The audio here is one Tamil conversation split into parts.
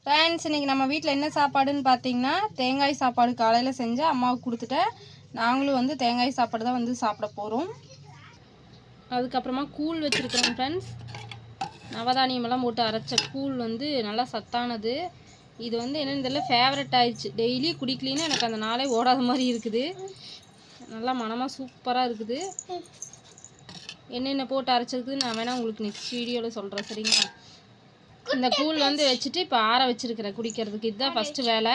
ஃப்ரெண்ட்ஸ், இன்றைக்கி நம்ம வீட்டில் என்ன சாப்பாடுன்னு பார்த்தீங்கன்னா தேங்காய் சாப்பாடு காலையில் செஞ்சு அம்மாவுக்கு கொடுத்துட்டேன். நாங்களும் வந்து தேங்காய் சாப்பாடு தான் வந்து சாப்பிட போகிறோம். அதுக்கப்புறமா கூழ் வச்சுருக்கிறோம் ஃப்ரெண்ட்ஸ். நவதானியமெல்லாம் போட்டு அரைச்ச கூழ் வந்து நல்லா சத்தானது. இது வந்து என்னென்னு தெரியல, ஃபேவரட் ஆயிடுச்சு. டெய்லி குடிக்கலின்னா எனக்கு அந்த நாளே ஓடாத மாதிரி இருக்குது. நல்லா மனமாக சூப்பராக இருக்குது. என்னென்ன போட்டு அரைச்சிருக்குது நான் வேணால் உங்களுக்கு நெக்ஸ்ட் வீடியோவில் சொல்கிறேன், சரிங்களா? இந்த கூழ் வந்து வச்சுட்டு இப்போ ஆற வச்சுருக்கிறேன் குடிக்கிறதுக்கு. இதுதான் ஃபஸ்ட்டு வேலை.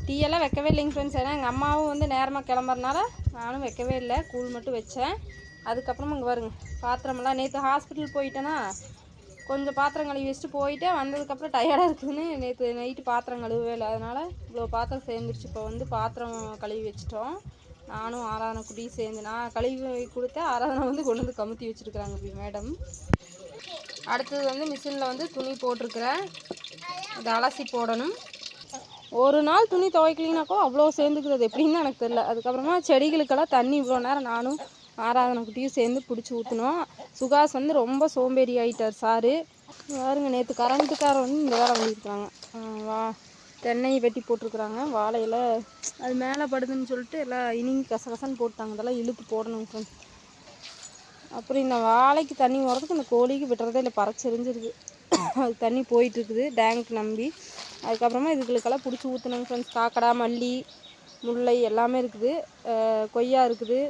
டீயெல்லாம் வைக்கவே இல்லைங்க ஃப்ரெண்ட்ஸ். ஏன்னா எங்கள் அம்மாவும் வந்து நேரமாக கிளம்புறதுனால நானும் வைக்கவே இல்லை, கூழ் மட்டும் வச்சேன். அதுக்கப்புறமா இங்கே வருங்க பாத்திரமெல்லாம். நேற்று ஹாஸ்பிட்டல் போயிட்டேன்னா கொஞ்சம் பாத்திரம் கழுவி வச்சுட்டு போயிட்டேன். வந்ததுக்கப்புறம் டயர்டாக இருக்குதுன்னு நேற்று நைட்டு பாத்திரம் கழுவவே இல்லை. அதனால் இவ்வளோ பாத்திரம் சேர்ந்துருச்சு. இப்போ வந்து பாத்திரம் கழுவி வச்சிட்டோம். நானும் ஆராதனை குட்டி சேர்ந்து நான் கழுவி கொடுத்தேன். ஆராதனை வந்து கொண்டு வந்து கமுத்தி வச்சுருக்குறாங்க இப்படி மேடம். அடுத்தது வந்து மிஷினில் வந்து துணி போட்டிருக்கிறேன். இதை அலசி போடணும். ஒரு நாள் துணி துவைக்கலினாக்கோ அவ்வளோ சேர்ந்துக்குறது எப்படின்னு எனக்கு தெரியல. அதுக்கப்புறமா செடிகளுக்கெல்லாம் தண்ணி இவ்வளோ நேரம் நானும் ஆராதனை குட்டியும் சேர்ந்து பிடிச்சி ஊற்றினோம். சுகாஸ் வந்து ரொம்ப சோம்பேறி ஆகிட்டார் சாரு. பாருங்க, நேற்று கரண்ட்டுக்காரர் வந்து இந்த வேலை பண்ணியிருக்காங்க. தென்னையை வெட்டி போட்டிருக்குறாங்க. வாழையில் அது மேலே படுதுன்னு சொல்லிட்டு எல்லாம் இனிங்கி கசகசன்னு போட்டாங்க. இதெல்லாம் இழுத்து போடணும் ஃப்ரெண்ட்ஸ். அப்புறம் இந்த வாழைக்கு தண்ணி போகிறதுக்கு இந்த கோழிக்கு விட்டுறதே இல்லை, பறச்செறிஞ்சிருது. அது தண்ணி போயிட்டுருக்குது டேங்க் நம்பி. அதுக்கப்புறமா இதுகளுக்கெல்லாம் பிடிச்சி ஊற்றணுங்க ஃப்ரெண்ட்ஸ். காக்கடா, மல்லி, முல்லை எல்லாமே இருக்குது. கொய்யா இருக்குது.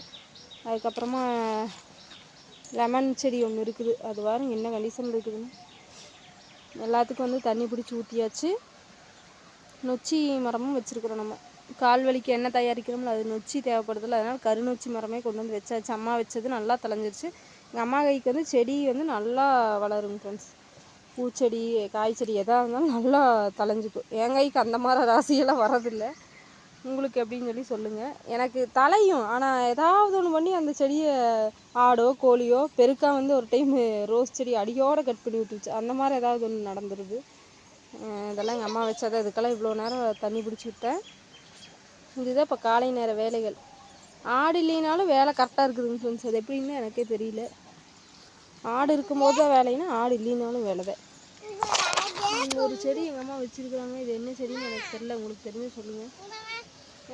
அதுக்கப்புறமா லெமன் செடி ஒன்று இருக்குது. அது பாருங்க என்ன கண்டிஷன் இருக்குதுன்னு. எல்லாத்துக்கும் வந்து தண்ணி பிடிச்சி ஊற்றியாச்சு. நொச்சி மரமும் வச்சுருக்குறோம். நம்ம கால் வலிக்கு எண்ணெய் தயாரிக்கிறோம்ல, அது நொச்சி தேவைப்படுதில்ல, அதனால் கருநொச்சி மரமே கொண்டு வந்து வச்சாச்சு. அம்மா வச்சது நல்லா தலைஞ்சிருச்சு. எங்கள் அம்மா கைக்கு வந்து செடி வந்து நல்லா வளருங்க ஃப்ரெண்ட்ஸ். பூச்செடி, காய்ச்செடி எதாக இருந்தாலும் நல்லா தலைஞ்சிக்கும். என் கைக்கு அந்த மாதிரி ராசியெல்லாம் வரதில்லை. உங்களுக்கு எப்படின்னு சொல்லி சொல்லுங்கள். எனக்கு தலையும், ஆனால் ஏதாவது ஒன்று பண்ணி அந்த செடியை ஆடோ கோழியோ பெருக்கா வந்து ஒரு டைம் ரோஸ் செடி அடியோடு கட் பண்ணி விட்டுருச்சு. அந்த மாதிரி ஏதாவது ஒன்று நடந்துருது. இதெல்லாம் எங்கள் அம்மா வச்சதை. இதுக்கெல்லாம் இவ்வளோ நேரம் தண்ணி பிடிச்சி விட்டேன். இதுதான் இப்போ காலை நேர வேலைகள். ஆடு இல்லைனாலும் வேலை கரெக்டாக இருக்குதுங்க ஃப்ரெண்ட்ஸ். அது எப்படின்னு எனக்கே தெரியல. ஆடு இருக்கும்போது தான் வேலைன்னா, ஆடு இல்லைனாலும் வேலை தான். ஒரு செடி எங்கள் அம்மா வச்சுருக்குறாங்க. இது என்ன செடின்னு எனக்கு தெரியல. உங்களுக்கு தெரிஞ்சு சொல்லுங்கள்.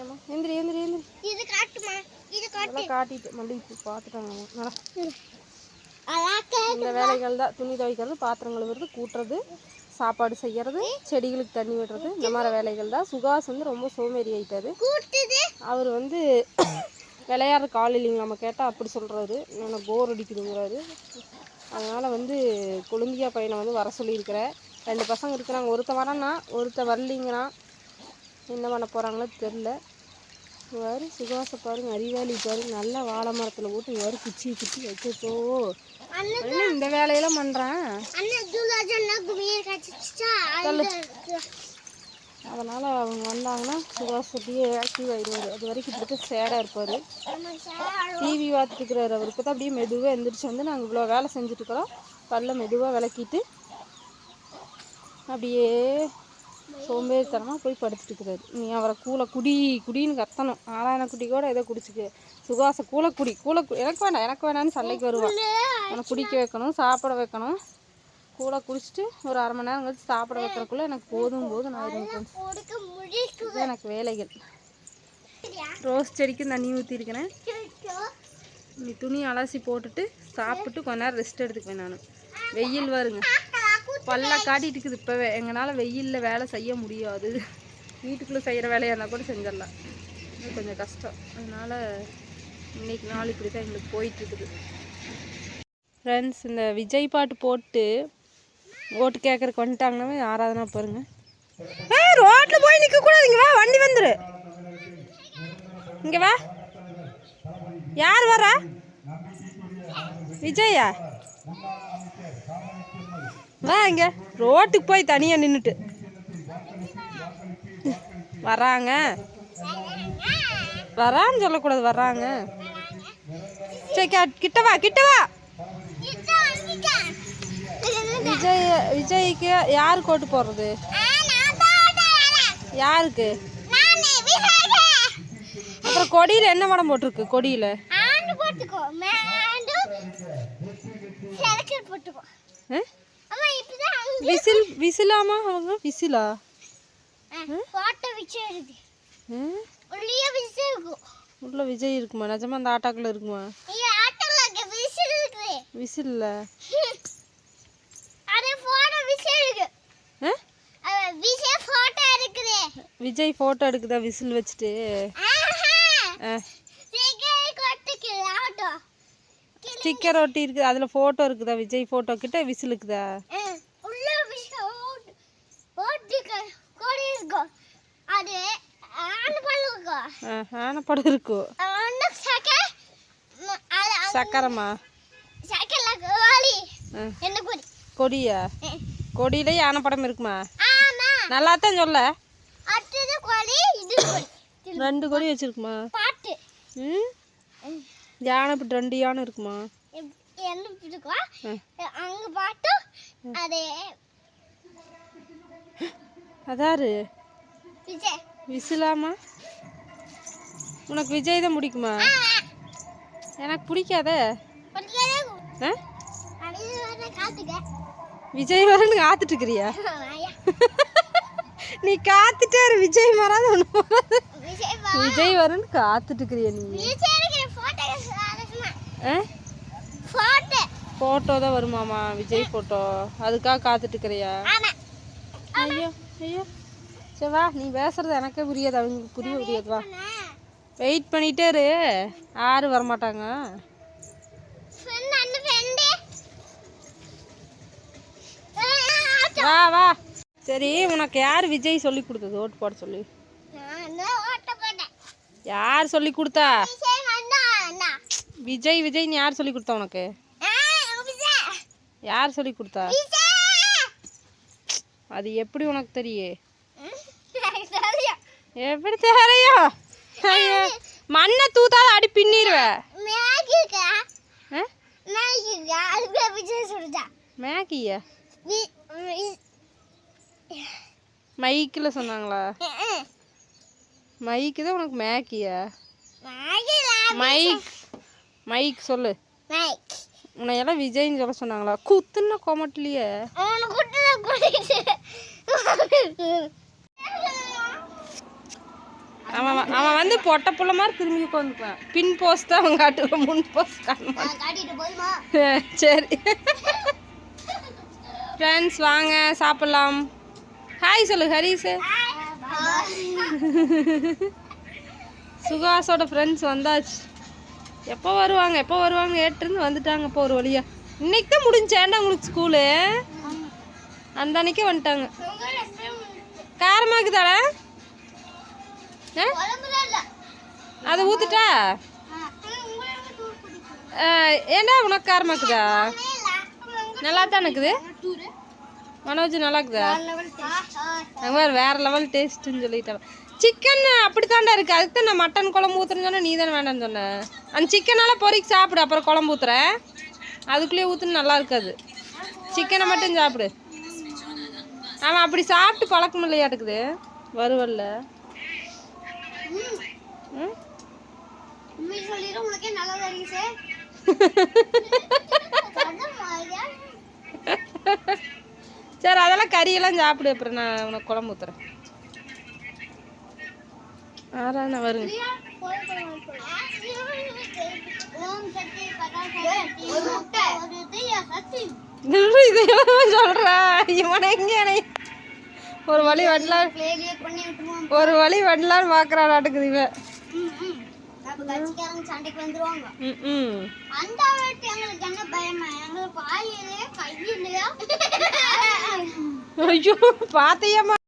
ஏம்மா எந்திரி எந்திரி எந்திரி. இதெல்லாம் காட்டிட்டு மல்லிகைப்பூ பார்த்துட்டாங்க. இந்த வேலைகள் தான். துணி துவைக்கிறது, பாத்திரம் கழுவுறது, கூட்டுறது, சாப்பாடு செய்கிறது, செடிகளுக்கு தண்ணி விடுறது, இந்த மாதிரி வேலைகள் தான். சுகாஸ் வந்து ரொம்ப சோம்பேறி ஆகிட்டாரு. அவர் வந்து விளையாடுற ஆள் இல்லைங்க. நம்ம கேட்டால் அப்படி சொல்கிறாரு. எனக்கு போர் அடிக்குதுங்கிறாரு. அதனால் வந்து கொழுந்தியா பையனை வந்து வர சொல்லியிருக்கிறேன். 2 பசங்க இருக்கிறாங்க. ஒருத்தன் வரான்னா, ஒருத்தன் வரலிங்கிறான். என்ன பண்ண போகிறாங்களோ தெரில. வேறு சுகாசை பாருங்க, அறிவாளி பாருங்க, நல்லா வாழை மரத்தில் போட்டு வேறு குச்சி குச்சி வச்சோ. இந்த வேலையெல்லாம் பண்ணுறேன். அதனால் அவங்க வந்தாங்கன்னா சுகாஸ் அப்படியே ஆக்டிவ் ஆகிடுவார். அது வரைக்கும் இப்படி தான் சேடாக இருப்பார். டிவி பார்த்துட்டுருக்குறாரு அவர். இப்போ தான் அப்படியே மெதுவாக எழுந்திரிச்சு வந்து நாங்கள் இவ்வளோ வேலை செஞ்சுட்ருக்குறோம். பல்ல மெதுவாக விளக்கிட்டு அப்படியே சோம்பேறித்தனமாக போய் படுத்துட்டுருக்குறாரு. நீ அவரை குடின்னு கத்தணும். ஆராயண குட்டி கூட ஏதோ குடிச்சிக்கு. சுகாசை குடி எனக்கு வேணான்னு சண்டைக்கு வருவான். அவனை குடிக்க வைக்கணும், சாப்பிட வைக்கணும். குடிச்சிட்டு ஒரு அரை மணி நேரம் கழிச்சு சாப்பிட வைக்கிறக்குள்ளே எனக்கு போதும் ஆயிடும். இதுதான் எனக்கு வேலைகள். ரோஸ் செடிக்கும் தண்ணி ஊற்றிருக்கிறேன். நீ துணி அலசி போட்டுட்டு சாப்பிட்டு கொஞ்ச நேரம் ரெஸ்ட் எடுத்துக்குவேன். நான் வெயில் வருங்க, பல்ல காட்டிட்டு இருக்குது. இப்போவே எங்களால் வெயிலில் வேலை செய்ய முடியாது. வீட்டுக்குள்ளே செய்கிற வேலையாக இருந்தால் கூட செஞ்சிடலாம். இது கொஞ்சம் கஷ்டம். அதனால் இன்றைக்கி நாள் இப்படி தான் எங்களுக்கு போயிட்டுருக்குது ஃப்ரெண்ட்ஸ். இந்த விஜய் பாட்டு போட்டு ஓட்டு கேட்குறக்கு வந்துட்டாங்கன்னாவே ஆராதனா பாருங்க. ரோட்டில் போய் நிற்கக்கூடாது. இங்கே வா, வண்டி வந்துரு. இங்கே வா. யார் வரா? விஜயா வா. இங்கே ரோட்டுக்கு போய் தனியாக நின்றுட்டு வரான்னு சொல்லக்கூடாது. வராங்க. சரி, கிட்ட வா. விஜய்க்கு யார் கோட்டு போடுறது? யாருக்கு? அப்புறம் கொடியில் என்ன படம் போட்டிருக்கு? கொடியில் விசிலாமா? அவங்க விசிலா? போட்டோ விஜய் இருக்கு. உள்ளே விஜய் இருக்கு. உள்ள விஜய் இருக்குமா? நிஜமா அந்த ஆட்டாக்குள்ள இருக்குமா? ஆட்டோல விசில் இருக்கு. விசில் இல்ல. அட போட்டோ விசில் இருக்கு. விஜய் போட்டோ இருக்குது. விஜய் போட்டோ எடுக்குதா விசில் வச்சிட்டு? ஸ்டிக்கர் ஒட்டி இருக்கு, அதுல போட்டோ இருக்குதா? விஜய் போட்டோ கிட்ட விசில் இருக்குதா? ஆனப்படம் இருக்கும். சக்கரமா? கொடியா? கொடியில யானைப்படம் இருக்குமா? நல்லா தான் சொல்ல. 2 கொடி வச்சிருக்குமா? யானை 2 யானை இருக்குமா? அதாரு விசிலாமா? உனக்கு விஜய் தான் பிடிக்குமா? எனக்கு பிடிக்காத. விஜய் வரன்னு காத்துட்டு இருக்கிறியா? நீ காத்துட்டே விஜய் வராது ஒண்ணு. விஜய் வரன்னு காத்துட்டு இருக்கிறியா நீ? போட்டோ தான் வருமாமா விஜய் போட்டோ, அதுக்காக காத்துட்டு இருக்கிறியா? ஐயோ ஐயோ சரி வா, நீ பேசுறது எனக்கே புரியாது, அவங்களுக்கு புரியாது. வா வெயிட் பண்ணிட்டே இரு, யாரும் வரமாட்டாங்க. வா வா. சரி உனக்கு யார் விஜய் சொல்லி கொடுத்தது ஓட்டு போட சொல்லி? யார் சொல்லி கொடுத்தா? விஜய் விஜய் யார் சொல்லி கொடுத்தா உனக்கு? யார் சொல்லி கொடுத்தா? அது எப்படி உனக்கு தெரியும்? எப்படி தெரியும்? மண்ணை தூத்தாத அடி பின்னிடுவேன். மேகியா? மைக்கில் சொன்னாங்களா? மைக்கு தான் உனக்கு மேகியா? மைக் மைக் சொல்லு. உன்னை எல்லாம் விஜய்ன்னு சொல்ல சொன்னாங்களா? குத்துன்னா கோமட்டிலியே. அவன் வந்து பொட்டை புள்ள மாதிரி திரும்பி உட்காந்துக்குவான். பின் போஸ்ட் தான் அவன் காட்டுவான், முன் போஸ்ட் காட்டுவான். சரி ஃப்ரெண்ட்ஸ் வாங்க சாப்பிட்லாம். ஹாய் சொல்லு ஹரிஸ். சுகாஸோட ஃப்ரெண்ட்ஸ் வந்தாச்சு. எப்போ வருவாங்க ஏற்றுன்னு வந்துட்டாங்க. இப்போ ஒரு வழியா இன்னைக்கு தான் முடிஞ்சேன்டா உங்களுக்கு ஸ்கூலு. அந்த அன்னைக்கே வந்துட்டாங்க. காரமாக்குதாடா? அதை ஊத்துட்டா? ஏண்டா உனக்கு காரமாக்குதா? நல்லா தான் இருக்குது. மனோஜ் நல்லா இருக்குதா? வேற லெவல் டேஸ்ட்டுன்னு சொல்லிட்டாங்க. சிக்கன் அப்படித்தாண்டா இருக்குது. அதுக்கு தான் நான் மட்டன் குழம்பு ஊற்றுறேன்னு சொன்னேன், நீ தானே வேண்டாம்னு சொன்னேன். அந்த சிக்கனால் பொறிக்கு சாப்பிடு, அப்புறம் குழம்பு ஊற்றுறேன். அதுக்குள்ளேயே ஊற்றுன்னு நல்லா இருக்காது. சிக்கனை மட்டும் சாப்பிடு. ஆமாம் அப்படி சாப்பிட்டு பழக்கம் இல்லையாட்டுக்குது வருவல்ல. சரி அதெல்லாம் கறியெல்லாம் சாப்பிடு, அப்புறம் நான் உனக்கு குழம்பு ஊற்றுறேன். ஆறாண்ணா வருங்க. சொல்றா இவனை எங்க ஒரு வழி வரலான்னு பாக்குறான் நாட்டுக்குது இவன். ஐயோ பாத்தையம்மா.